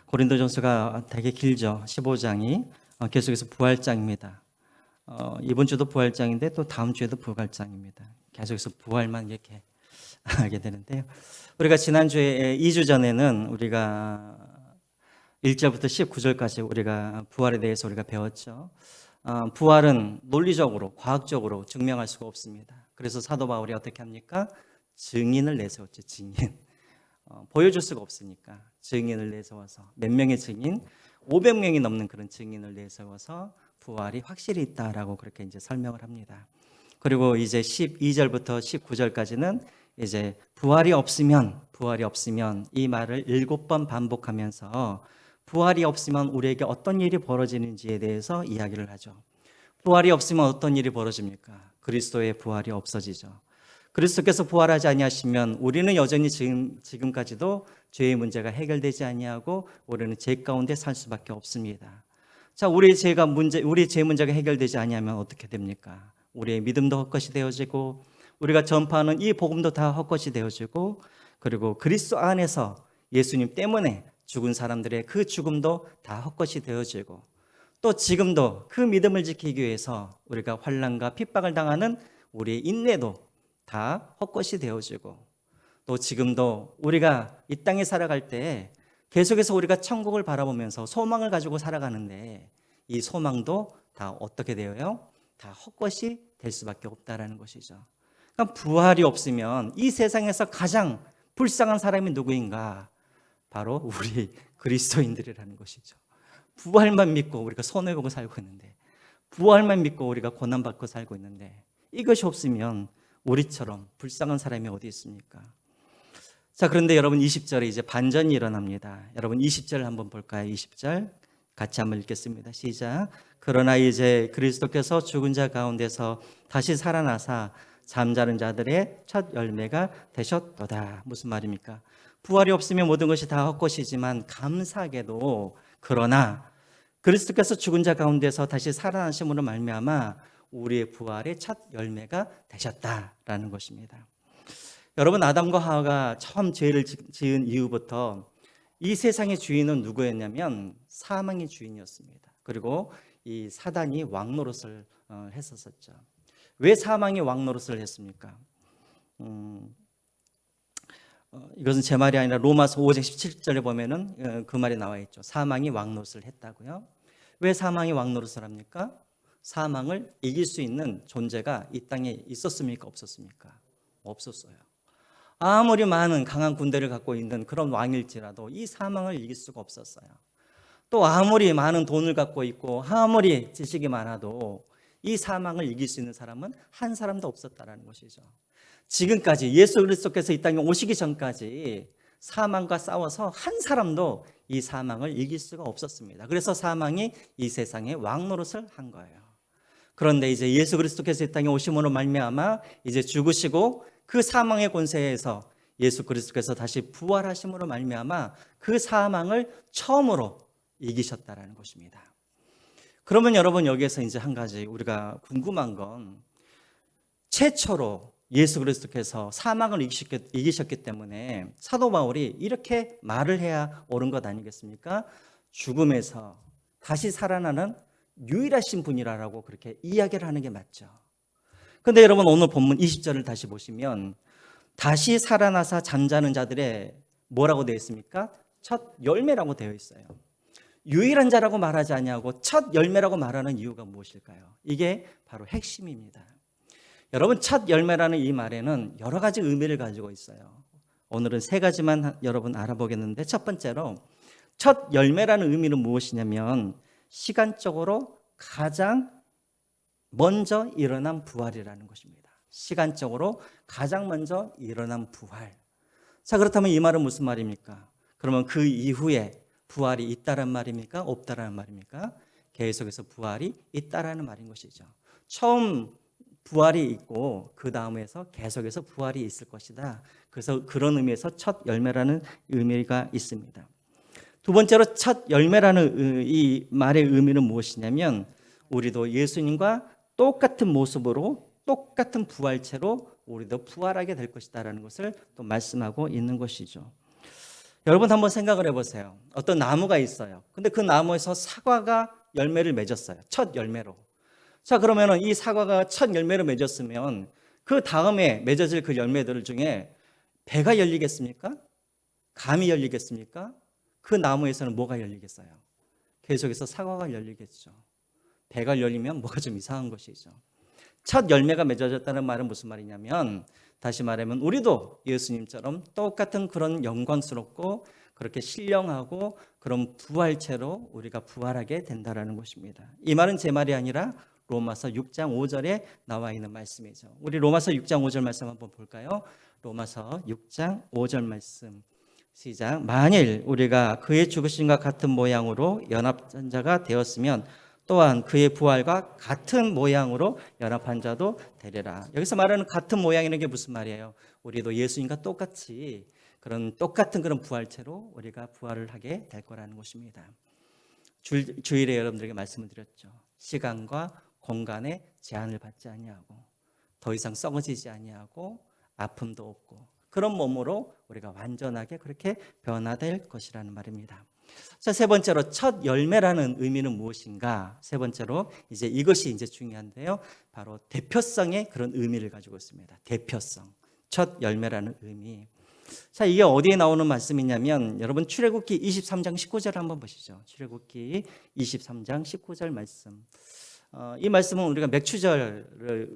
고린도전서가 되게 길죠. 15장이 계속해서 부활장입니다. 이번 주도 부활장인데 또 다음 주에도 부활장입니다. 계속해서 부활만 이렇게 하게 되는데요. 우리가 지난주에 2주 전에는 우리가 1절부터 19절까지 우리가 부활에 대해서 우리가 배웠죠. 부활은 논리적으로, 과학적으로 증명할 수가 없습니다. 그래서 사도 바울이 어떻게 합니까? 증인을 내세웠죠. 증인. 보여줄 수가 없으니까 증인을 내세워서 몇 명의 증인, 500명이 넘는 그런 증인을 내세워서 부활이 확실히 있다라고 그렇게 이제 설명을 합니다. 그리고 이제 12절부터 19절까지는 이제 부활이 없으면 이 말을 7번 반복하면서 부활이 없으면 우리에게 어떤 일이 벌어지는지에 대해서 이야기를 하죠. 부활이 없으면 어떤 일이 벌어집니까? 그리스도의 부활이 없어지죠. 그리스도께서 부활하지 아니하시면 우리는 여전히 지금까지도 죄의 문제가 해결되지 아니하고 우리는 죄 가운데 살 수밖에 없습니다. 자, 우리 죄 문제가 해결되지 아니하면 어떻게 됩니까? 우리의 믿음도 헛것이 되어지고 우리가 전파하는 이 복음도 다 헛것이 되어지고 그리고 그리스도 안에서 예수님 때문에 죽은 사람들의 그 죽음도 다 헛것이 되어지고 또 지금도 그 믿음을 지키기 위해서 우리가 환난과 핍박을 당하는 우리의 인내도 다 헛것이 되어지고 또 지금도 우리가 이 땅에 살아갈 때 계속해서 우리가 천국을 바라보면서 소망을 가지고 살아가는데 이 소망도 다 어떻게 되어요? 다 헛것이 될 수밖에 없다라는 것이죠. 그러니까 부활이 없으면 이 세상에서 가장 불쌍한 사람이 누구인가? 바로 우리 그리스도인들이라는 것이죠. 부활만 믿고 우리가 손해보고 살고 있는데 부활만 믿고 우리가 고난받고 살고 있는데 이것이 없으면 우리처럼 불쌍한 사람이 어디 있습니까? 자, 그런데 여러분 20절에 이제 반전이 일어납니다. 여러분 20절 한번 볼까요? 20절 같이 한번 읽겠습니다. 시작. 그러나 이제 그리스도께서 죽은 자 가운데서 다시 살아나사 잠자는 자들의 첫 열매가 되셨도다. 무슨 말입니까? 부활이 없으면 모든 것이 다 헛것이지만 감사하게도 그러나 그리스도께서 죽은 자 가운데서 다시 살아나심으로 말미암아 우리의 부활의 첫 열매가 되셨다라는 것입니다. 여러분 아담과 하와가 처음 죄를 지은 이후부터 이 세상의 주인은 누구였냐면 사망의 주인이었습니다. 그리고 이 사단이 왕노릇을 했었죠. 왜 사망이 왕노릇을 했습니까? 이것은 제 말이 아니라 로마서 5장 17절에 보면은 그 말이 나와 있죠. 사망이 왕노릇을 했다고요. 왜 사망이 왕노릇을 합니까? 사망을 이길 수 있는 존재가 이 땅에 있었습니까? 없었습니까? 없었어요. 아무리 많은 강한 군대를 갖고 있는 그런 왕일지라도 이 사망을 이길 수가 없었어요. 또 아무리 많은 돈을 갖고 있고 아무리 지식이 많아도 이 사망을 이길 수 있는 사람은 한 사람도 없었다라는 것이죠. 지금까지 예수 그리스도께서 이 땅에 오시기 전까지 사망과 싸워서 한 사람도 이 사망을 이길 수가 없었습니다. 그래서 사망이 이 세상에 왕노릇을 한 거예요. 그런데 이제 예수 그리스도께서 이 땅에 오심으로 말미암아 이제 죽으시고 그 사망의 권세에서 예수 그리스도께서 다시 부활하심으로 말미암아 그 사망을 처음으로 이기셨다라는 것입니다. 그러면 여러분 여기에서 이제 한 가지 우리가 궁금한 건 최초로 예수 그리스도께서 사망을 이기셨기 때문에 사도 바울이 이렇게 말을 해야 옳은 것 아니겠습니까? 죽음에서 다시 살아나는 유일하신 분이라고 그렇게 이야기를 하는 게 맞죠. 그런데 여러분 오늘 본문 20절을 다시 보시면 다시 살아나사 잠자는 자들의 뭐라고 되어 있습니까? 첫 열매라고 되어 있어요. 유일한 자라고 말하지 아니하고 첫 열매라고 말하는 이유가 무엇일까요? 이게 바로 핵심입니다. 여러분 첫 열매라는 이 말에는 여러 가지 의미를 가지고 있어요. 오늘은 세 가지만 여러분 알아보겠는데 첫 번째로 첫 열매라는 의미는 무엇이냐면 시간적으로 가장 먼저 일어난 부활이라는 것입니다. 시간적으로 가장 먼저 일어난 부활. 자, 그렇다면 이 말은 무슨 말입니까? 그러면 그 이후에 부활이 있다란 말입니까? 없다라는 말입니까? 계속해서 부활이 있다라는 말인 것이죠. 처음 부활이 있고 그 다음에서 계속해서 부활이 있을 것이다. 그래서 그런 의미에서 첫 열매라는 의미가 있습니다. 두 번째로 첫 열매라는 이 말의 의미는 무엇이냐면 우리도 예수님과 똑같은 모습으로 똑같은 부활체로 우리도 부활하게 될 것이다라는 것을 또 말씀하고 있는 것이죠. 여러분 한번 생각을 해보세요. 어떤 나무가 있어요. 근데 그 나무에서 사과가 열매를 맺었어요. 첫 열매로. 자, 그러면은 이 사과가 첫 열매로 맺었으면 그 다음에 맺어질 그 열매들 중에 배가 열리겠습니까? 감이 열리겠습니까? 그 나무에서는 뭐가 열리겠어요? 계속해서 사과가 열리겠죠. 배가 열리면 뭐가 좀 이상한 것이죠. 첫 열매가 맺어졌다는 말은 무슨 말이냐면, 다시 말하면 우리도 예수님처럼 똑같은 그런 영광스럽고 그렇게 신령하고 그런 부활체로 우리가 부활하게 된다는 것입니다. 이 말은 제 말이 아니라 로마서 6장 5절에 나와 있는 말씀이죠. 우리 로마서 6장 5절 말씀 한번 볼까요? 로마서 6장 5절 말씀 시작. 만일 우리가 그의 죽으심과 같은 모양으로 연합한 자가 되었으면 또한 그의 부활과 같은 모양으로 연합한 자도 되리라. 여기서 말하는 같은 모양이라는 게 무슨 말이에요? 우리도 예수님과 똑같이 똑같은 그런 부활체로 우리가 부활을 하게 될 거라는 것입니다. 주일에 여러분들에게 말씀을 드렸죠. 시간과 공간에 제한을 받지 아니하고 더 이상 썩어지지 아니하고 아픔도 없고 그런 몸으로 우리가 완전하게 그렇게 변화될 것이라는 말입니다. 자, 세 번째로 첫 열매라는 의미는 무엇인가? 세 번째로 이것이 중요한데요. 바로 대표성의 그런 의미를 가지고 있습니다. 대표성. 첫 열매라는 의미. 자, 이게 어디에 나오는 말씀이냐면 여러분 출애굽기 23장 19절 한번 보시죠. 출애굽기 23장 19절 말씀. 이 말씀은 우리가 맥추절을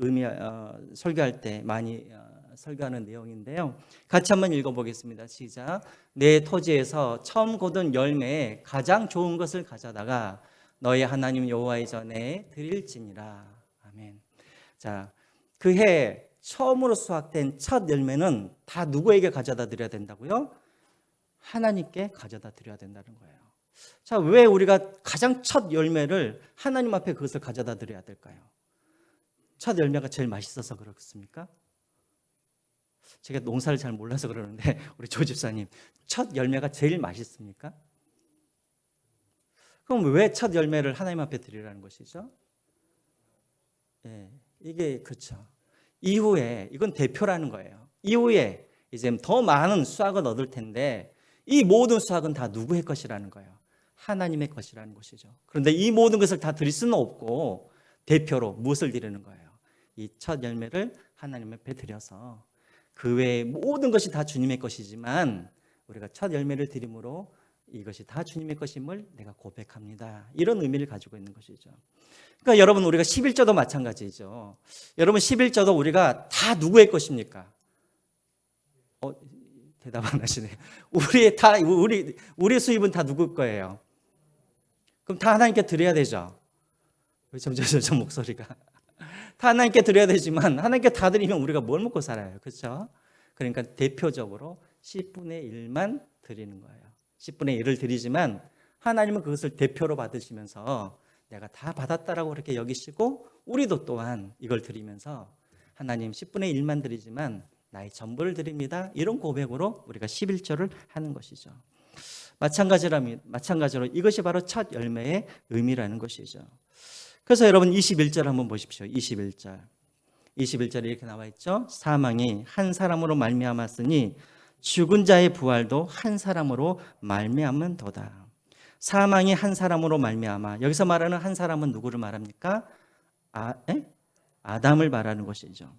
설교할 때 많이 설교하는 내용인데요. 같이 한번 읽어보겠습니다. 시작. 내 토지에서 처음 거둔 열매에 가장 좋은 것을 가져다가 너희 하나님 여호와의 전에 드릴지니라. 아멘. 자, 그해 처음으로 수확된 첫 열매는 다 누구에게 가져다 드려야 된다고요? 하나님께 가져다 드려야 된다는 거예요. 자, 왜 우리가 가장 첫 열매를 하나님 앞에 그것을 가져다 드려야 될까요? 첫 열매가 제일 맛있어서 그렇습니까? 제가 농사를 잘 몰라서 그러는데 우리 조 집사님, 첫 열매가 제일 맛있습니까? 그럼 왜 첫 열매를 하나님 앞에 드리라는 것이죠? 이게 그렇죠. 이후에 이건 대표라는 거예요. 이후에 이제 더 많은 수확을 얻을 텐데 이 모든 수확은 다 누구의 것이라는 거예요? 하나님의 것이라는 것이죠. 그런데 이 모든 것을 다 드릴 수는 없고 대표로 무엇을 드리는 거예요? 이 첫 열매를 하나님 앞에 드려서 그 외의 모든 것이 다 주님의 것이지만 우리가 첫 열매를 드림으로 이것이 다 주님의 것임을 내가 고백합니다. 이런 의미를 가지고 있는 것이죠. 그러니까 여러분 우리가 11조도 마찬가지죠. 여러분 11조도 우리가 다 누구의 것입니까? 대답 안 하시네요. 우리의 수입은 다 누구 거예요? 그럼 다 하나님께 드려야 되죠. 점점 목소리가 다 하나님께 드려야 되지만 하나님께 다 드리면 우리가 뭘 먹고 살아요? 그렇죠? 그러니까 대표적으로 10분의 1만 드리는 거예요. 10분의 1을 드리지만 하나님은 그것을 대표로 받으시면서 내가 다 받았다라고 그렇게 여기시고 우리도 또한 이걸 드리면서 하나님 10분의 1만 드리지만 나의 전부를 드립니다. 이런 고백으로 우리가 11조를 하는 것이죠. 마찬가지로 이것이 바로 첫 열매의 의미라는 것이죠. 그래서 여러분 21절 한번 보십시오. 21절에 이렇게 나와 있죠. 사망이 한 사람으로 말미암았으니 죽은 자의 부활도 한 사람으로 말미암은도다. 사망이 한 사람으로 말미암아. 여기서 말하는 한 사람은 누구를 말합니까? 아담을 말하는 것이죠.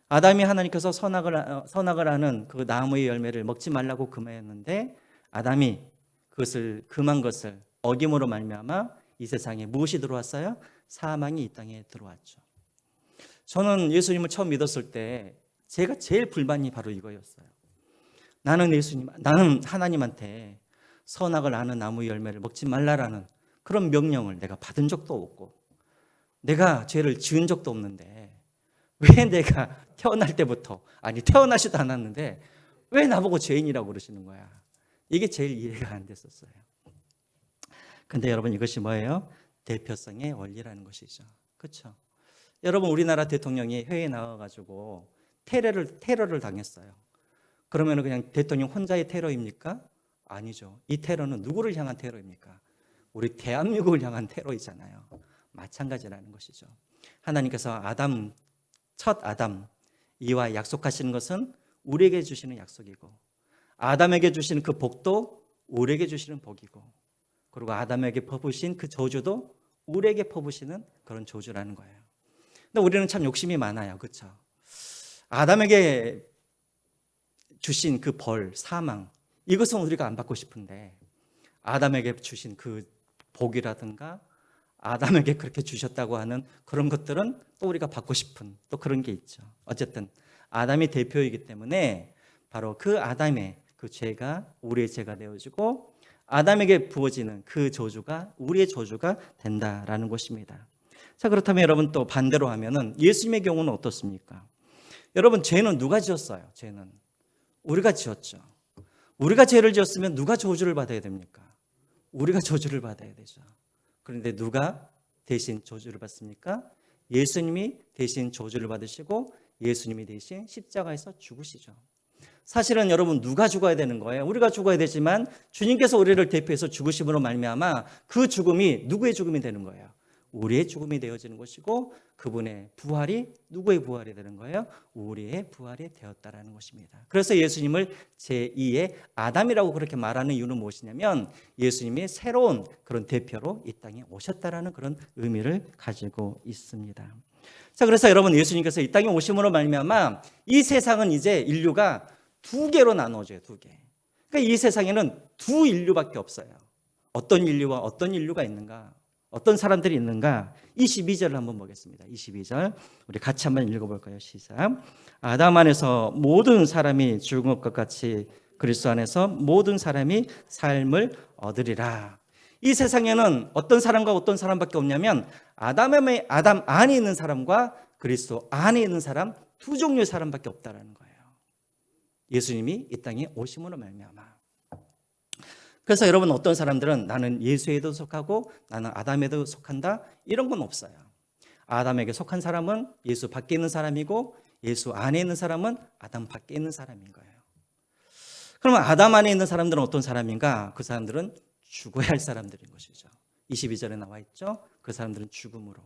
아담이 하나님께서 선악을 하는 그 나무의 열매를 먹지 말라고 금하였는데 아담이 그것을 금한 것을 어김으로 말미암아 이 세상에 무엇이 들어왔어요? 사망이 이 땅에 들어왔죠. 저는 예수님을 처음 믿었을 때 제가 제일 불만이 바로 이거였어요. 나는 하나님한테 선악을 아는 나무 열매를 먹지 말라라는 그런 명령을 내가 받은 적도 없고 내가 죄를 지은 적도 없는데 왜 내가 태어나지도 않았는데 왜 나보고 죄인이라고 그러시는 거야? 이게 제일 이해가 안 됐었어요. 근데 여러분 이것이 뭐예요? 대표성의 원리라는 것이죠. 그렇죠? 여러분 우리나라 대통령이 해외에 나와가지고 테러를 당했어요. 그러면 그냥 대통령 혼자의 테러입니까? 아니죠. 이 테러는 누구를 향한 테러입니까? 우리 대한민국을 향한 테러이잖아요. 마찬가지라는 것이죠. 하나님께서 첫 아담 이와 약속하시는 것은 우리에게 주시는 약속이고 아담에게 주시는 그 복도 우리에게 주시는 복이고, 그리고 아담에게 퍼부으신 그 저주도 우리에게 퍼부으시는 그런 저주라는 거예요. 근데 우리는 참 욕심이 많아요. 그렇죠? 아담에게 주신 그 벌, 사망, 이것은 우리가 안 받고 싶은데 아담에게 주신 그 복이라든가 아담에게 그렇게 주셨다고 하는 그런 것들은 또 우리가 받고 싶은 또 그런 게 있죠. 어쨌든 아담이 대표이기 때문에 바로 그 아담의 그 죄가 우리의 죄가 되어지고 아담에게 부어지는 그 저주가 우리의 저주가 된다라는 것입니다. 자, 그렇다면 여러분 또 반대로 하면은 예수님의 경우는 어떻습니까? 여러분, 죄는 누가 지었어요? 죄는 우리가 지었죠. 우리가 죄를 지었으면 누가 저주를 받아야 됩니까? 우리가 저주를 받아야 되죠. 그런데 누가 대신 저주를 받습니까? 예수님이 대신 저주를 받으시고 예수님이 대신 십자가에서 죽으시죠. 사실은 여러분, 누가 죽어야 되는 거예요? 우리가 죽어야 되지만 주님께서 우리를 대표해서 죽으심으로 말미암아 그 죽음이 누구의 죽음이 되는 거예요? 우리의 죽음이 되어지는 것이고, 그분의 부활이 누구의 부활이 되는 거예요? 우리의 부활이 되었다라는 것입니다. 그래서 예수님을 제2의 아담이라고 그렇게 말하는 이유는 무엇이냐면 예수님이 새로운 그런 대표로 이 땅에 오셨다라는 그런 의미를 가지고 있습니다. 자, 그래서 여러분, 예수님께서 이 땅에 오심으로 말미암아 이 세상은 이제 인류가 두 개로 나눠져요. 두 개. 그러니까 이 세상에는 두 인류밖에 없어요. 어떤 인류와 어떤 인류가 있는가? 어떤 사람들이 있는가? 22절을 한번 보겠습니다. 22절 우리 같이 한번 읽어볼까요? 시작. 아담 안에서 모든 사람이 죽은 것 같이 그리스도 안에서 모든 사람이 삶을 얻으리라. 이 세상에는 어떤 사람과 어떤 사람밖에 없냐면 아담 안에 있는 사람과 그리스도 안에 있는 사람, 두 종류의 사람밖에 없다라는 거예요. 예수님이 이 땅에 오심으로 말미암아. 그래서 여러분, 어떤 사람들은 나는 예수에도 속하고 나는 아담에도 속한다, 이런 건 없어요. 아담에게 속한 사람은 예수 밖에 있는 사람이고 예수 안에 있는 사람은 아담 밖에 있는 사람인 거예요. 그러면 아담 안에 있는 사람들은 어떤 사람인가? 그 사람들은 죽어야 할 사람들인 것이죠. 22절에 나와 있죠. 그 사람들은 죽음으로.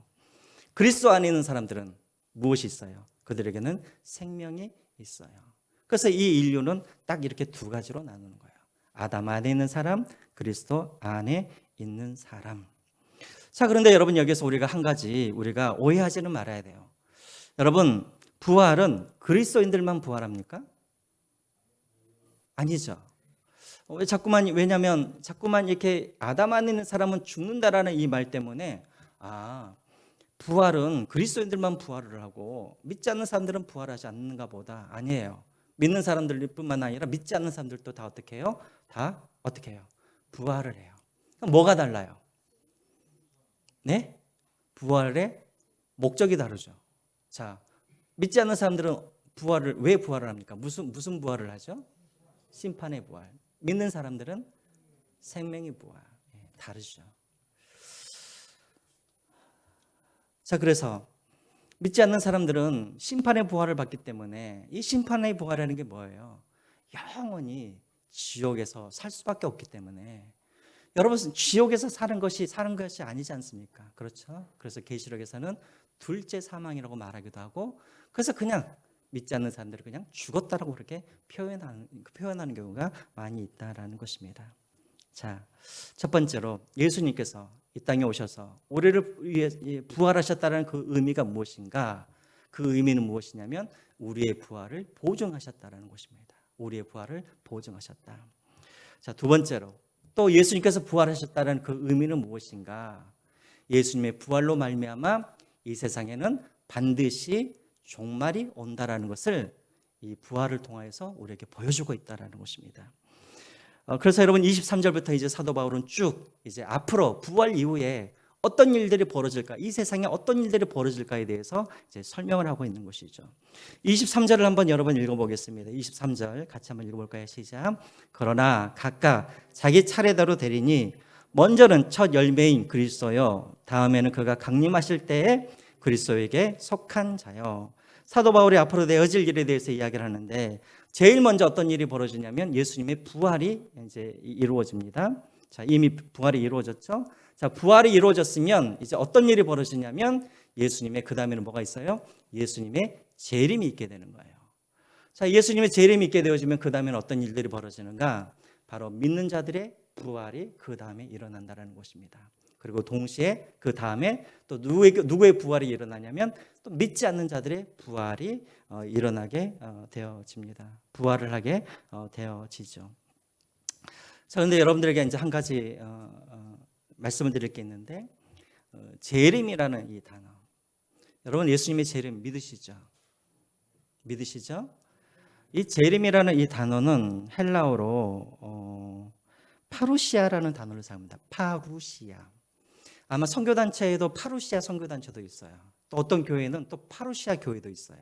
그리스도 안에 있는 사람들은 무엇이 있어요? 그들에게는 생명이 있어요. 그래서 이 인류는 딱 이렇게 두 가지로 나누는 거예요. 아담 안에 있는 사람, 그리스도 안에 있는 사람. 자, 그런데 여러분, 여기서 우리가 한 가지 우리가 오해하지는 말아야 돼요. 여러분, 부활은 그리스도인들만 부활합니까? 아니죠. 왜냐하면 자꾸만 이렇게 아담 안에 있는 사람은 죽는다라는 이 말 때문에 부활은 그리스도인들만 부활을 하고 믿지 않는 사람들은 부활하지 않는가 보다. 아니에요. 믿는 사람들뿐만 아니라 믿지 않는 사람들도 다 어떻게 해요? 다 어떻게 해요? 부활을 해요. 그럼 뭐가 달라요? 네? 부활의 목적이 다르죠. 자, 믿지 않는 사람들은 왜 부활을 합니까? 무슨 부활을 하죠? 심판의 부활. 믿는 사람들은 생명의 부활. 다르죠. 자, 그래서 믿지 않는 사람들은 심판의 부활을 받기 때문에 이 심판의 부활이라는 게 뭐예요? 영원히 지옥에서 살 수밖에 없기 때문에, 여러분, 지옥에서 사는 것이 아니지 않습니까? 그렇죠? 그래서 계시록에서는 둘째 사망이라고 말하기도 하고, 그래서 그냥 믿지 않는 사람들은 그냥 죽었다라고 그렇게 표현하는 경우가 많이 있다라는 것입니다. 자, 첫 번째로 예수님께서 이 땅에 오셔서 우리를 위해 부활하셨다는 그 의미가 무엇인가? 그 의미는 무엇이냐면 우리의 부활을 보증하셨다는 것입니다. 우리의 부활을 보증하셨다. 자, 두 번째로 또 예수님께서 부활하셨다는 그 의미는 무엇인가? 예수님의 부활로 말미암아 이 세상에는 반드시 종말이 온다라는 것을 이 부활을 통해서 우리에게 보여주고 있다라는 것입니다. 그래서 여러분, 23절부터 이제 사도 바울은 쭉 이제 앞으로 부활 이후에 어떤 일들이 벌어질까, 이 세상에 어떤 일들이 벌어질까에 대해서 이제 설명을 하고 있는 것이죠. 23절을 한번 여러분 읽어보겠습니다. 23절 같이 한번 읽어볼까요? 시작. 그러나 각각 자기 차례대로 되리니 먼저는 첫 열매인 그리스도요, 다음에는 그가 강림하실 때에 그리스도에게 속한 자요. 사도 바울이 앞으로 되어질 일에 대해서 이야기를 하는데 제일 먼저 어떤 일이 벌어지냐면 예수님의 부활이 이제 이루어집니다. 자, 이미 부활이 이루어졌죠. 자, 부활이 이루어졌으면 이제 어떤 일이 벌어지냐면 예수님의 그 다음에는 뭐가 있어요? 예수님의 재림이 있게 되는 거예요. 자, 예수님의 재림이 있게 되어지면 그 다음에는 어떤 일들이 벌어지는가? 바로 믿는 자들의 부활이 그 다음에 일어난다는 것입니다. 그리고 동시에 그 다음에 또 누구의 부활이 일어나냐면 또 믿지 않는 자들의 부활이 일어나게 되어집니다. 부활을 하게 되어지죠. 자, 그런데 여러분들에게 이제 한 가지 말씀을 드릴 게 있는데, 재림이라는 이 단어, 여러분 예수님의 재림 믿으시죠? 믿으시죠? 이 재림이라는 이 단어는 헬라어로 파루시아라는 단어를 사용합니다. 파루시아. 아마 선교단체에도 파루시아 선교단체도 있어요. 또 어떤 교회는 또 파루시아 교회도 있어요.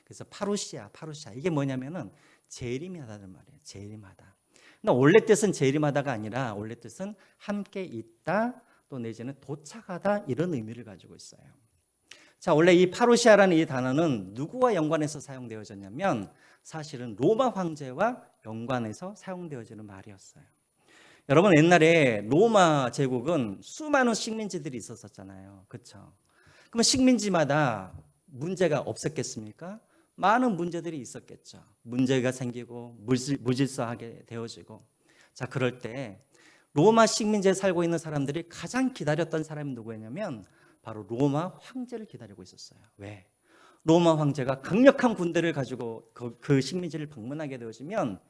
그래서 파루시아 이게 뭐냐면은 재림하다는 말이에요. 재림하다. 근데 원래 뜻은 재림하다가 아니라 원래 뜻은 함께 있다, 또 내지는 도착하다, 이런 의미를 가지고 있어요. 자, 원래 이 파루시아라는 이 단어는 누구와 연관해서 사용되어졌냐면 사실은 로마 황제와 연관해서 사용되어지는 말이었어요. 여러분, 옛날에 로마 제국은 수많은 식민지들이 있었잖아요. 그렇죠? 그러면 식민지마다 문제가 없었겠습니까? 많은 문제들이 있었겠죠. 문제가 생기고 무질서하게 되어지고. 자, 그럴 때 로마 식민지에 살고 있는 사람들이 가장 기다렸던 사람이 누구였냐면 바로 로마 황제를 기다리고 있었어요. 왜? 로마 황제가 강력한 군대를 가지고 그 식민지를 방문하게 되어지면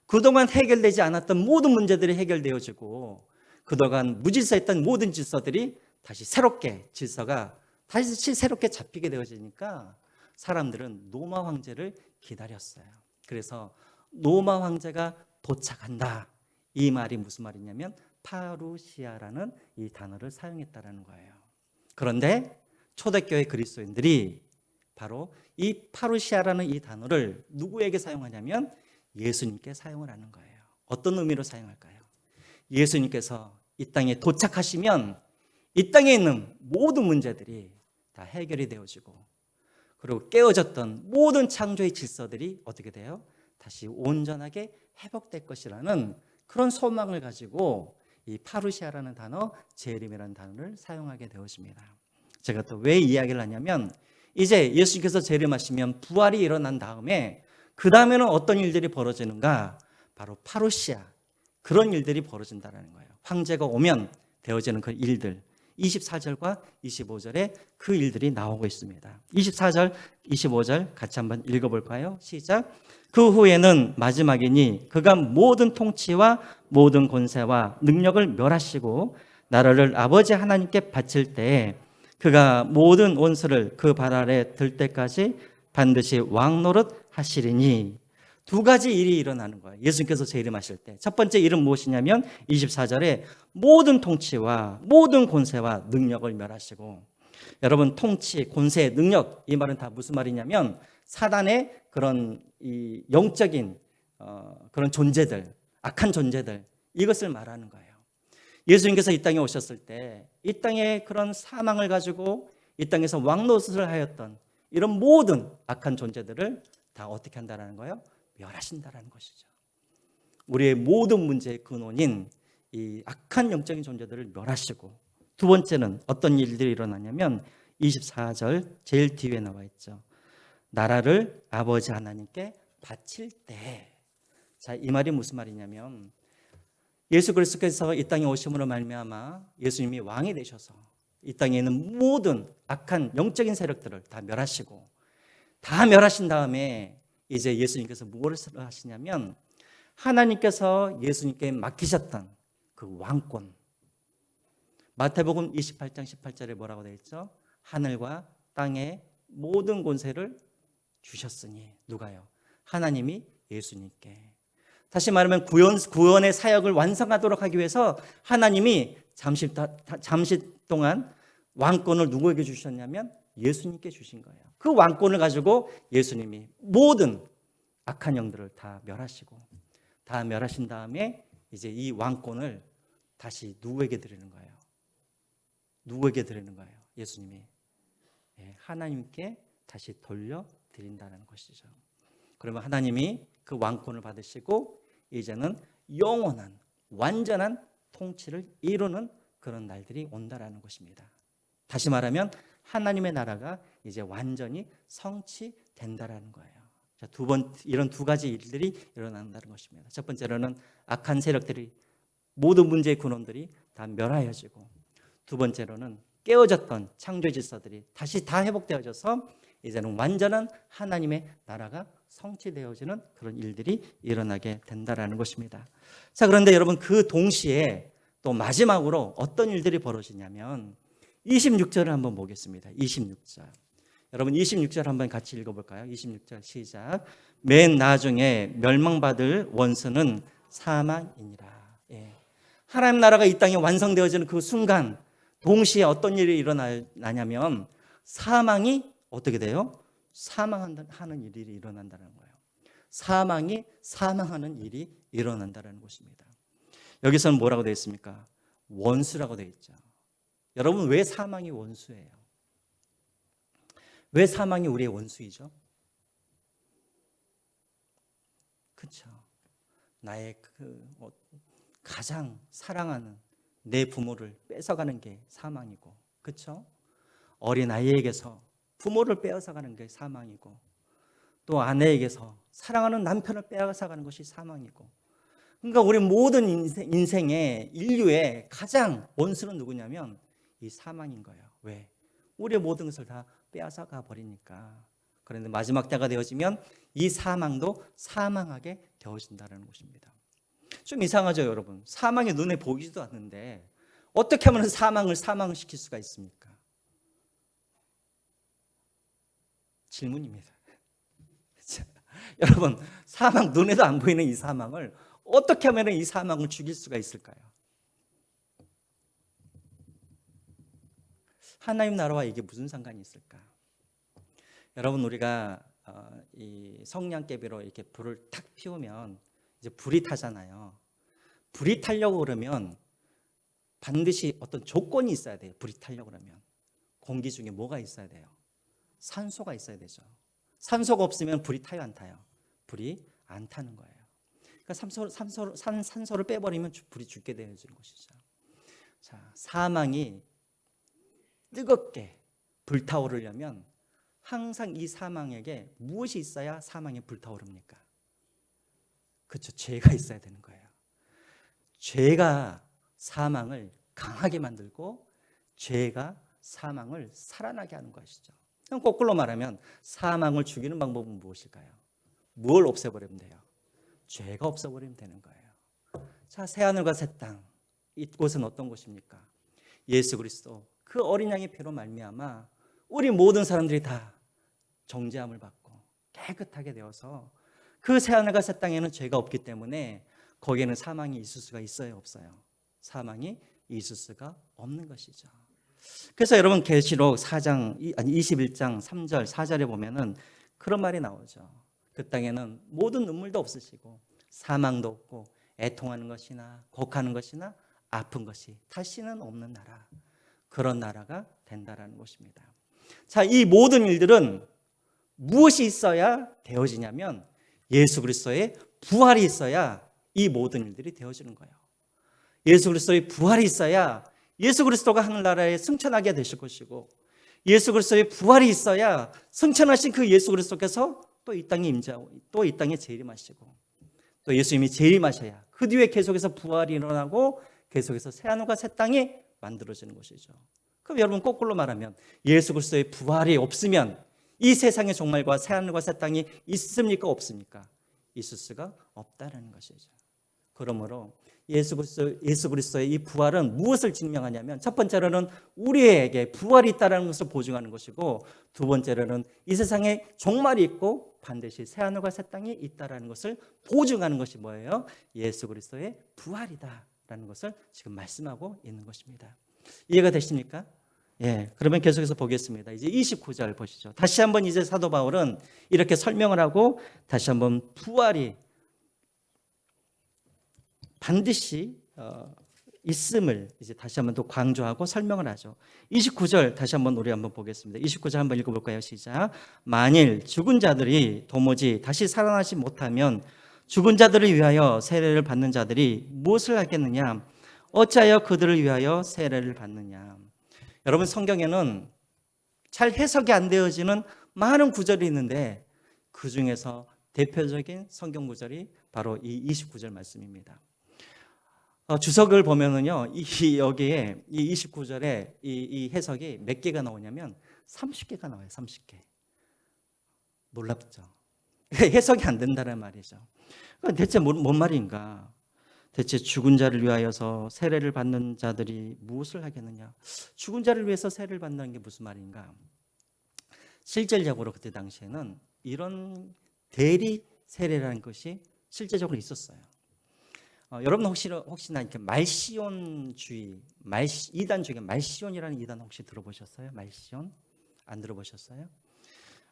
그동안 해결되지 않았던 모든 문제들이 해결되어지고 그동안 무질서했던 모든 질서들이 다시 새롭게 질서가 다시 새롭게 잡히게 되어지니까 사람들은 로마 황제를 기다렸어요. 그래서 로마 황제가 도착한다, 이 말이 무슨 말이냐면 파루시아라는 이 단어를 사용했다라는 거예요. 그런데 초대교회 그리스도인들이 바로 이 파루시아라는 이 단어를 누구에게 사용하냐면 예수님께 사용을 하는 거예요. 어떤 의미로 사용할까요? 예수님께서 이 땅에 도착하시면 이 땅에 있는 모든 문제들이 다 해결이 되어지고, 그리고 깨어졌던 모든 창조의 질서들이 어떻게 돼요? 다시 온전하게 회복될 것이라는 그런 소망을 가지고 이 파루시아라는 단어, 재림이라는 단어를 사용하게 되었습니다. 제가 또 왜 이야기를 하냐면 이제 예수님께서 재림하시면 부활이 일어난 다음에 그 다음에는 어떤 일들이 벌어지는가? 바로 파루시아, 그런 일들이 벌어진다는 거예요. 황제가 오면 되어지는 그 일들, 24절과 25절에 그 일들이 나오고 있습니다. 24절, 25절 같이 한번 읽어볼까요? 시작. 그 후에는 마지막이니 그가 모든 통치와 모든 권세와 능력을 멸하시고 나라를 아버지 하나님께 바칠 때에 그가 모든 원수를 그 발 아래 들 때까지 반드시 왕노릇 하시리니. 두 가지 일이 일어나는 거예요. 예수님께서 재림하실 때. 첫 번째 일은 무엇이냐면 24절에 모든 통치와 모든 권세와 능력을 멸하시고, 여러분 통치, 권세, 능력, 이 말은 다 무슨 말이냐면 사단의 그런 이 영적인 그런 존재들, 악한 존재들, 이것을 말하는 거예요. 예수님께서 이 땅에 오셨을 때 이 땅의 그런 사망을 가지고 이 땅에서 왕노릇을 하였던 이런 모든 악한 존재들을 다 어떻게 한다는 거예요? 멸하신다는 것이죠. 우리의 모든 문제의 근원인 이 악한 영적인 존재들을 멸하시고, 두 번째는 어떤 일들이 일어나냐면 24절 제일 뒤에 나와 있죠. 나라를 아버지 하나님께 바칠 때. 자, 이 말이 무슨 말이냐면 예수 그리스도께서 이 땅에 오심으로 말미암아 예수님이 왕이 되셔서 이 땅에 있는 모든 악한 영적인 세력들을 다 멸하시고, 다 멸하신 다음에 이제 예수님께서 무엇을 하시냐면 하나님께서 예수님께 맡기셨던 그 왕권, 마태복음 28장 18절에 뭐라고 되어 있죠? 하늘과 땅의 모든 권세를 주셨으니. 누가요? 하나님이 예수님께. 다시 말하면 구원의 사역을 완성하도록 하기 위해서 하나님이 잠시 동안 왕권을 누구에게 주셨냐면 예수님께 주신 거예요. 그 왕권을 가지고 예수님이 모든 악한 영들을 다 멸하시고, 다 멸하신 다음에 이제 이 왕권을 다시 누구에게 드리는 거예요? 누구에게 드리는 거예요? 예수님이 하나님께 다시 돌려드린다는 것이죠. 그러면 하나님이 그 왕권을 받으시고 이제는 영원한 완전한 통치를 이루는 그런 날들이 온다라는 것입니다. 다시 말하면 하나님의 나라가 이제 완전히 성취된다라는 거예요. 자, 이런 두 가지 일들이 일어난다는 것입니다. 첫 번째로는 악한 세력들이, 모든 문제의 근원들이 다 멸하여지고, 두 번째로는 깨어졌던 창조 질서들이 다시 다 회복되어져서 이제는 완전한 하나님의 나라가 성취되어지는 그런 일들이 일어나게 된다라는 것입니다. 자, 그런데 여러분, 그 동시에 또 마지막으로 어떤 일들이 벌어지냐면 26절을 한번 보겠습니다. 26절. 여러분, 26절 한번 같이 읽어볼까요? 26절 시작. 맨 나중에 멸망받을 원수는 사망이니라. 예. 하나님 나라가 이 땅에 완성되어지는 그 순간 동시에 어떤 일이 일어나냐면 사망이 어떻게 돼요? 사망하는 일이 일어난다는 거예요. 사망이 사망하는 일이 일어난다는 것입니다. 여기서는 뭐라고 되어 있습니까? 원수라고 되어 있죠. 여러분, 왜 사망이 원수예요? 왜 사망이 우리의 원수이죠? 그렇죠. 나의 가장 사랑하는 내 부모를 뺏어가는 게 사망이고, 그렇죠? 어린 아이에게서 부모를 빼앗아가는 게 사망이고, 또 아내에게서 사랑하는 남편을 빼앗아가는 것이 사망이고, 그러니까 우리 모든 인생의 인류의 가장 원수는 누구냐면 이 사망인 거예요. 왜? 우리의 모든 것을 다 빼앗아가 버리니까. 그런데 마지막 때가 되어지면 이 사망도 사망하게 되어진다는 것입니다. 좀 이상하죠, 여러분? 사망이 눈에 보이지도 않는데 어떻게 하면 사망을 사망시킬 수가 있습니까? 질문입니다. 여러분, 사망, 눈에도 안 보이는 이 사망을 어떻게 하면 이 사망을 죽일 수가 있을까요? 하나님 나라와 이게 무슨 상관이 있을까? 여러분, 우리가 이 성냥개비로 이렇게 불을 탁 피우면 이제 불이 타잖아요. 불이 타려고 그러면 반드시 어떤 조건이 있어야 돼요. 불이 타려고 그러면 공기 중에 뭐가 있어야 돼요? 산소가 있어야 되죠. 산소가 없으면 불이 타요, 안 타요? 불이 안 타는 거예요. 그러니까 산소를 빼버리면 불이 죽게 되어지는 것이죠. 자, 사망이 뜨겁게 불타오르려면 항상 이 사망에게 무엇이 있어야 사망이 불타오릅니까? 그렇죠. 죄가 있어야 되는 거예요. 죄가 사망을 강하게 만들고 죄가 사망을 살아나게 하는 것이죠. 그럼 거꾸로 말하면 사망을 죽이는 방법은 무엇일까요? 뭘 없애버리면 돼요? 죄가 없어버리면 되는 거예요. 자, 새하늘과 새 땅, 이곳은 어떤 곳입니까? 예수 그리스도 그 어린 양의 피로 말미암아 우리 모든 사람들이 다 정죄함을 받고 깨끗하게 되어서 그 새하늘과 새 땅에는 죄가 없기 때문에 거기에는 사망이 있을 수가 있어요, 없어요? 사망이 있을 수가 없는 것이죠. 그래서 여러분, 계시록 21장 3절 4절에 보면은 그런 말이 나오죠. 그 땅에는 모든 눈물도 없으시고 사망도 없고 애통하는 것이나 곡하는 것이나 아픈 것이 다시는 없는 나라, 그런 나라가 된다라는 것입니다. 자, 이 모든 일들은 무엇이 있어야 되어지냐면 예수 그리스도의 부활이 있어야 이 모든 일들이 되어지는 거예요. 예수 그리스도의 부활이 있어야 예수 그리스도가 하늘나라에 승천하게 되실 것이고, 예수 그리스도의 부활이 있어야 승천하신 그 예수 그리스도께서 또 이 땅에 임재하고 또 이 땅에 재림하시고, 또 예수님이 재림하셔야 그 뒤에 계속해서 부활이 일어나고 계속해서 새하늘과 새 땅이 만들어지는 것이죠. 그럼 여러분, 거꾸로 말하면 예수 그리스도의 부활이 없으면 이 세상의 종말과 새하늘과 새 땅이 있습니까, 없습니까? 있을 수가 없다는 것이죠. 그러므로 예수 그리스도의 이 부활은 무엇을 증명하냐면, 첫 번째로는 우리에게 부활이 있다는 것을 보증하는 것이고, 두 번째로는 이 세상에 종말이 있고 반드시 새하늘과 새 땅이 있다는 것을 보증하는 것이 뭐예요? 예수 그리스도의 부활이다라는 것을 지금 말씀하고 있는 것입니다. 이해가 되십니까? 예, 그러면 계속해서 보겠습니다. 이제 29절 보시죠. 다시 한번 이제 사도 바울은 이렇게 설명을 하고 다시 한번 부활이 반드시 있음을 이제 다시 한번 또 강조하고 설명을 하죠. 29절 다시 한번 우리 한번 보겠습니다. 29절 한번 읽어볼까요? 시작. 만일 죽은 자들이 도무지 다시 살아나지 못하면 죽은 자들을 위하여 세례를 받는 자들이 무엇을 하겠느냐? 어찌하여 그들을 위하여 세례를 받느냐? 여러분, 성경에는 잘 해석이 안 되어지는 많은 구절이 있는데 그 중에서 대표적인 성경 구절이 바로 이 29절 말씀입니다. 주석을 보면은요, 여기에 이 29절에 이 해석이 몇 개가 나오냐면 30개가 나와요. 30개. 놀랍죠. 해석이 안 된다는 말이죠. 대체 뭔 말인가? 대체 죽은 자를 위하여서 세례를 받는 자들이 무엇을 하겠느냐? 죽은 자를 위해서 세례를 받는 게 무슨 말인가? 실질적으로 그때 당시에는 이런 대리 세례라는 것이 실제적으로 있었어요. 여러분 혹시나 이렇게 말시온주의, 이단 중에 말시온이라는 이단 혹시 들어보셨어요? 말시온? 안 들어보셨어요?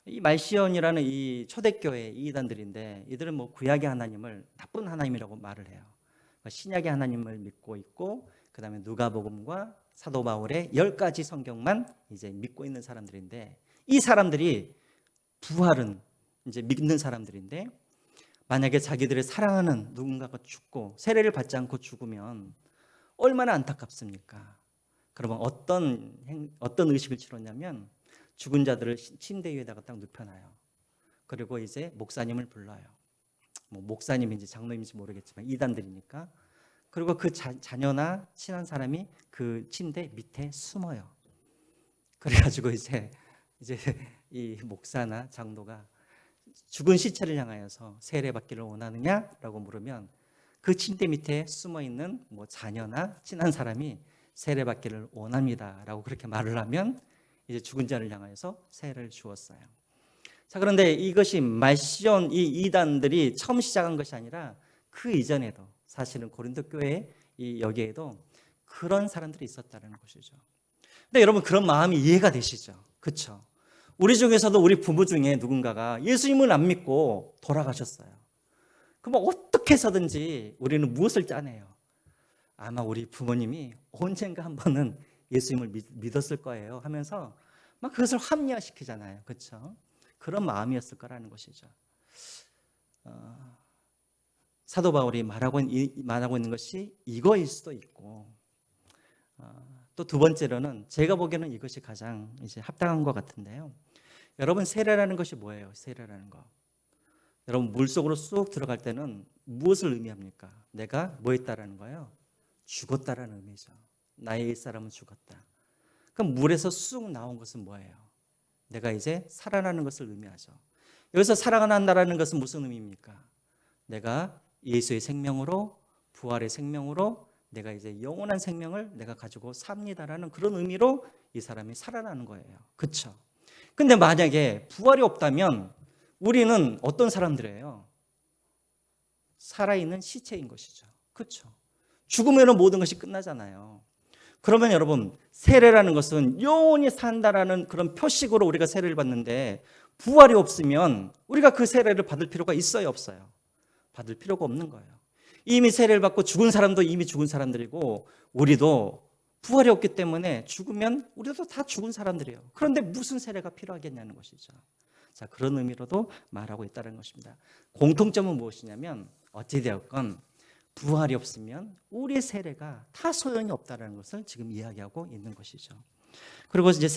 이 말시온이라는 이 초대교회 이단들인데, 이들은 뭐 구약의 하나님을 나쁜 하나님이라고 말을 해요. 신약의 하나님을 믿고 있고, 그 다음에 누가복음과 사도 바울의 10가지 성경만 이제 믿고 있는 사람들인데, 이 사람들이 부활은 이제 믿는 사람들인데, 만약에 자기들의 사랑하는 누군가가 죽고 세례를 받지 않고 죽으면 얼마나 안타깝습니까? 그러면 어떤 의식을 치렀냐면, 죽은 자들을 침대 위에다가 딱 눕혀놔요. 그리고 이제 목사님을 불러요. 뭐 목사님인지 장로님인지 모르겠지만 이단들이니까. 그리고 그 자녀나 친한 사람이 그 침대 밑에 숨어요. 그래가지고 이제 이 목사나 장로가 죽은 시체를 향하여서 세례받기를 원하느냐라고 물으면, 그 침대 밑에 숨어 있는 뭐 자녀나 친한 사람이 세례받기를 원합니다라고 그렇게 말을 하면 이제 죽은 자를 향하여서 세례를 주었어요. 자, 그런데 이것이 말시온 이 이단들이 처음 시작한 것이 아니라 그 이전에도 사실은 고린도 교회 여기에도 그런 사람들이 있었다는 것이죠. 근데 여러분, 그런 마음이 이해가 되시죠? 그렇죠? 우리 중에서도 우리 부모 중에 누군가가 예수님을 안 믿고 돌아가셨어요. 그럼 어떻게 해서든지 우리는 무엇을 짜내요? 아마 우리 부모님이 언젠가 한 번은 예수님을 믿었을 거예요 하면서 막 그것을 합리화시키잖아요. 그렇죠? 그런 마음이었을 거라는 것이죠. 사도 바울이 말하고 있는 것이 이거일 수도 있고, 또 두 번째로는 제가 보기에는 이것이 가장 이제 합당한 것 같은데요. 여러분, 세례라는 것이 뭐예요? 세례라는 거. 여러분, 물속으로 쑥 들어갈 때는 무엇을 의미합니까? 내가 뭐 했다라는 거예요? 죽었다라는 의미죠. 나의 옛사람은 죽었다. 그럼 물에서 쑥 나온 것은 뭐예요? 내가 이제 살아나는 것을 의미하죠. 여기서 살아난다라는 것은 무슨 의미입니까? 내가 예수의 생명으로, 부활의 생명으로 내가 이제 영원한 생명을 내가 가지고 삽니다라는 그런 의미로 이 사람이 살아나는 거예요. 그렇죠? 근데 만약에 부활이 없다면 우리는 어떤 사람들이에요? 살아있는 시체인 것이죠. 그렇죠? 죽으면 모든 것이 끝나잖아요. 그러면 여러분, 세례라는 것은 영원히 산다라는 그런 표식으로 우리가 세례를 받는데, 부활이 없으면 우리가 그 세례를 받을 필요가 있어요, 없어요? 받을 필요가 없는 거예요. 이미 세례를 받고 죽은 사람도 이미 죽은 사람들이고, 우리도 부활이 없기 때문에 죽으면 우리도 다 죽은 사람들이에요. 그런데 무슨 세례가 필요하겠냐는 것이죠. 자, 그런 의미로도 말하고 있다는 것입니다. 공통점은 무엇이냐면, 어찌되었건 부활이 없으면 우리의 세례가 다 소용이 없다는 것을 지금 이야기하고 있는 것이죠. 그리고 이제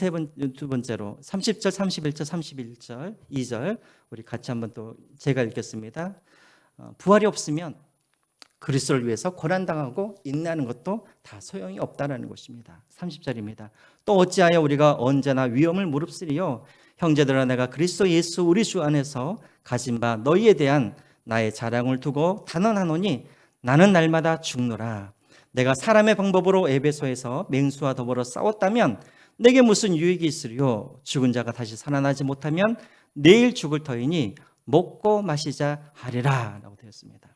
두 번째로 30절, 31절, 31절, 2절 우리 같이 한번 또 제가 읽겠습니다. 부활이 없으면 그리스도를 위해서 고난당하고 인내하는 것도 다 소용이 없다는 것입니다. 30절입니다. 또 어찌하여 우리가 언제나 위험을 무릅쓰리요? 형제들아, 내가 그리스도 예수 우리 주 안에서 가진 바 너희에 대한 나의 자랑을 두고 단언하노니, 나는 날마다 죽노라. 내가 사람의 방법으로 에베소에서 맹수와 더불어 싸웠다면 내게 무슨 유익이 있으리요? 죽은 자가 다시 살아나지 못하면 내일 죽을 터이니 먹고 마시자 하리라 라고 되었습니다.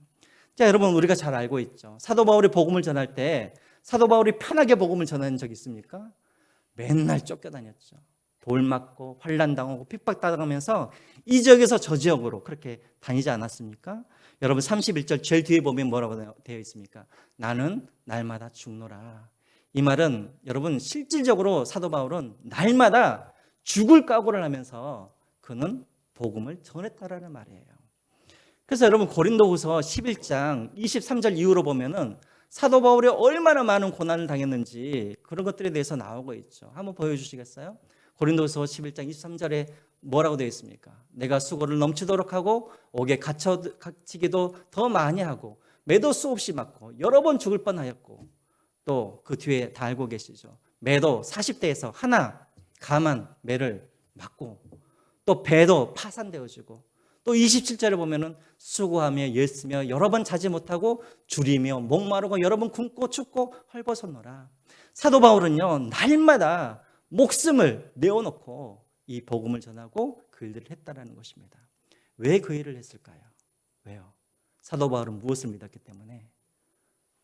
자, 여러분, 우리가 잘 알고 있죠. 사도 바울이 복음을 전할 때 사도 바울이 편하게 복음을 전한 적 있습니까? 맨날 쫓겨다녔죠. 돌 맞고 환난 당하고 핍박당하면서 이 지역에서 저 지역으로 그렇게 다니지 않았습니까? 여러분, 31절 제일 뒤에 보면 뭐라고 되어 있습니까? 나는 날마다 죽노라. 이 말은 여러분, 실질적으로 사도 바울은 날마다 죽을 각오를 하면서 그는 복음을 전했다라는 말이에요. 그래서 여러분, 고린도후서 11장 23절 이후로 보면은 사도 바울이 얼마나 많은 고난을 당했는지 그런 것들에 대해서 나오고 있죠. 한번 보여주시겠어요? 고린도서 11장 23절에 뭐라고 되어 있습니까? 내가 수고를 넘치도록 하고 옥에 갇히기도 더 많이 하고 매도 수없이 맞고 여러 번 죽을 뻔하였고 또 그 뒤에 다 알고 계시죠. 매도 40대에서 하나 감한 매를 맞고 또 배도 파산되어지고 또 27절에 보면은 수고하며 애쓰며 여러 번 자지 못하고 줄이며 목마르고 여러 번 굶고 춥고 헐벗었노라. 사도 바울은요 날마다 목숨을 내어놓고 이 복음을 전하고 그 일들을 했다라는 것입니다. 왜 그 일을 했을까요? 왜요? 사도 바울은 무엇을 믿었기 때문에?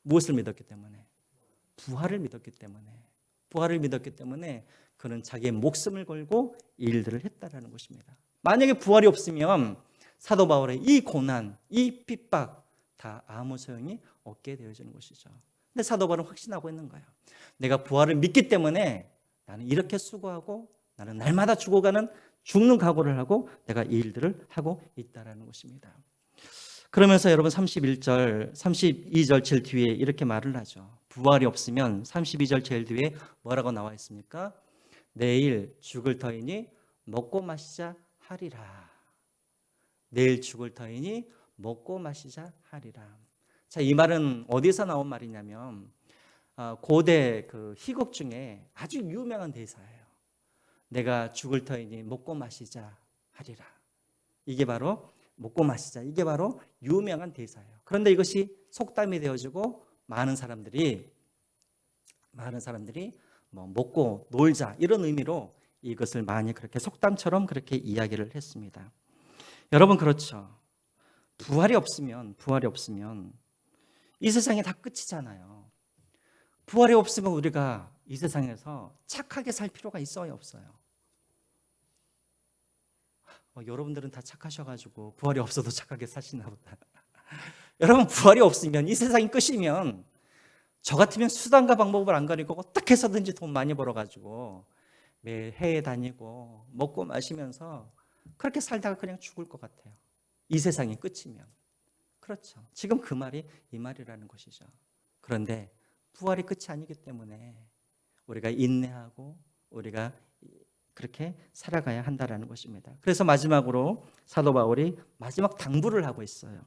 무엇을 믿었기 때문에? 부활을 믿었기 때문에. 부활을 믿었기 때문에 그는 자기의 목숨을 걸고 이 일들을 했다라는 것입니다. 만약에 부활이 없으면 사도 바울의 이 고난, 이 핍박 다 아무 소용이 없게 되어지는 것이죠. 근데 사도 바울은 확신하고 있는 거예요. 내가 부활을 믿기 때문에 나는 이렇게 수고하고 나는 날마다 죽는 각오를 하고 내가 이 일들을 하고 있다라는 것입니다. 그러면서 여러분 31절, 32절 제일 뒤에 이렇게 말을 하죠. 부활이 없으면 32절 제일 뒤에 뭐라고 나와 있습니까? 내일 죽을 터이니 먹고 마시자 하리라. 내일 죽을 터이니 먹고 마시자 하리라. 자, 이 말은 어디서 나온 말이냐면 고대 그 희곡 중에 아주 유명한 대사예요. 내가 죽을 터이니 먹고 마시자 하리라. 이게 바로 먹고 마시자. 이게 바로 유명한 대사예요. 그런데 이것이 속담이 되어지고 많은 사람들이 뭐 먹고 놀자 이런 의미로 이것을 많이 그렇게 속담처럼 그렇게 이야기를 했습니다. 여러분 그렇죠. 부활이 없으면 이 세상이 다 끝이잖아요. 부활이 없으면 우리가 이 세상에서 착하게 살 필요가 있어요, 없어요? 여러분들은 다 착하셔가지고 부활이 없어도 착하게 사시나 보다. 여러분 부활이 없으면 이 세상이 끝이면 저 같으면 수단과 방법을 안 가리고 어떻게 해서든지 돈 많이 벌어가지고 매일 해외 다니고 먹고 마시면서 그렇게 살다가 그냥 죽을 것 같아요. 이 세상이 끝이면. 그렇죠. 지금 그 말이 이 말이라는 것이죠. 그런데 부활이 끝이 아니기 때문에 우리가 인내하고 우리가 그렇게 살아가야 한다라는 것입니다. 그래서 마지막으로 사도 바울이 마지막 당부를 하고 있어요.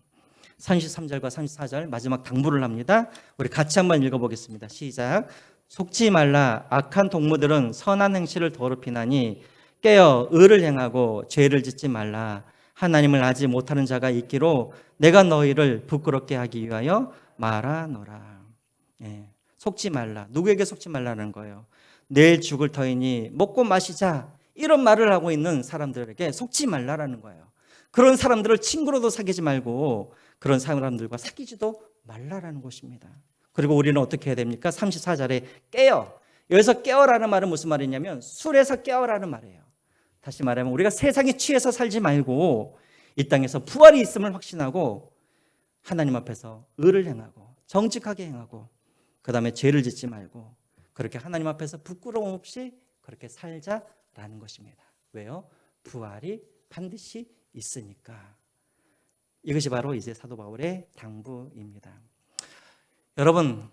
33절과 34절 마지막 당부를 합니다. 우리 같이 한번 읽어보겠습니다. 시작. 속지 말라. 악한 동무들은 선한 행실을 더럽히나니 깨어 의를 행하고 죄를 짓지 말라. 하나님을 알지 못하는 자가 있기로 내가 너희를 부끄럽게 하기 위하여 말하노라. 속지 말라. 누구에게 속지 말라는 거예요? 내일 죽을 터이니 먹고 마시자 이런 말을 하고 있는 사람들에게 속지 말라라는 거예요. 그런 사람들을 친구로도 사귀지 말고 그런 사람들과 사귀지도 말라라는 것입니다. 그리고 우리는 어떻게 해야 됩니까? 34절에 깨어. 여기서 깨어라는 말은 무슨 말이냐면 술에서 깨어라는 말이에요. 다시 말하면 우리가 세상에 취해서 살지 말고 이 땅에서 부활이 있음을 확신하고 하나님 앞에서 의를 행하고 정직하게 행하고 그 다음에 죄를 짓지 말고 그렇게 하나님 앞에서 부끄러움 없이 그렇게 살자라는 것입니다. 왜요? 부활이 반드시 있으니까. 이것이 바로 이제 사도 바울의 당부입니다. 여러분,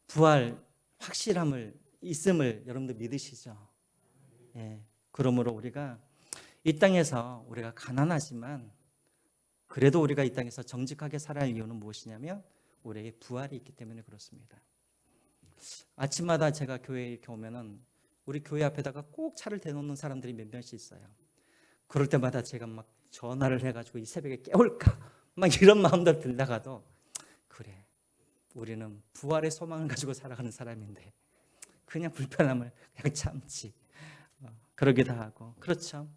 부활 확실함을 있음을 여러분들 믿으시죠? 그러므로 우리가 이 땅에서 우리가 가난하지만 그래도 우리가 이 땅에서 정직하게 살아야 할 이유는 무엇이냐면 우리에게 부활이 있기 때문에 그렇습니다. 아침마다 제가 교회에 이렇게 오면은 우리 교회 앞에다가 꼭 차를 대놓는 사람들이 몇 명씩 있어요. 그럴 때마다 제가 막 전화를 해가지고 이 새벽에 깨울까 막 이런 마음도 들다가도 그래 우리는 부활의 소망을 가지고 살아가는 사람인데 그냥 불편함을 그냥 참지 그러기도 하고. 그렇죠.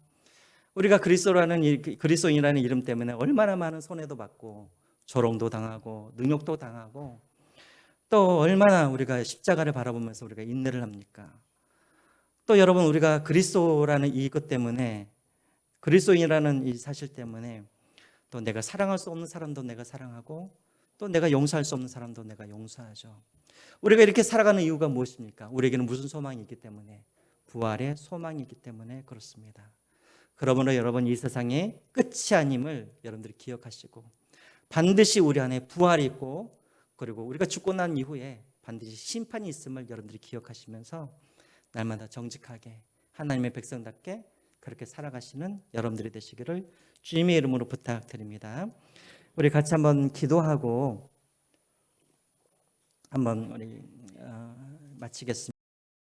우리가 그리스도인이라는 이름 때문에 얼마나 많은 손해도 받고 조롱도 당하고 능욕도 당하고 또 얼마나 우리가 십자가를 바라보면서 우리가 인내를 합니까? 또 여러분 우리가 그리스도라는 이것 때문에 그리스도인이라는 이 사실 때문에 또 내가 사랑할 수 없는 사람도 내가 사랑하고 또 내가 용서할 수 없는 사람도 내가 용서하죠. 우리가 이렇게 살아가는 이유가 무엇입니까? 우리에게는 무슨 소망이 있기 때문에 부활의 소망이 있기 때문에 그렇습니다. 그러므로 여러분 이 세상의 끝이 아님을 여러분들이 기억하시고 반드시 우리 안에 부활이 있고 그리고 우리가 죽고 난 이후에 반드시 심판이 있음을 여러분들이 기억하시면서 날마다 정직하게 하나님의 백성답게 그렇게 살아가시는 여러분들이 되시기를 주님의 이름으로 부탁드립니다. 우리 같이 한번 기도하고 한번 우리 마치겠습니다.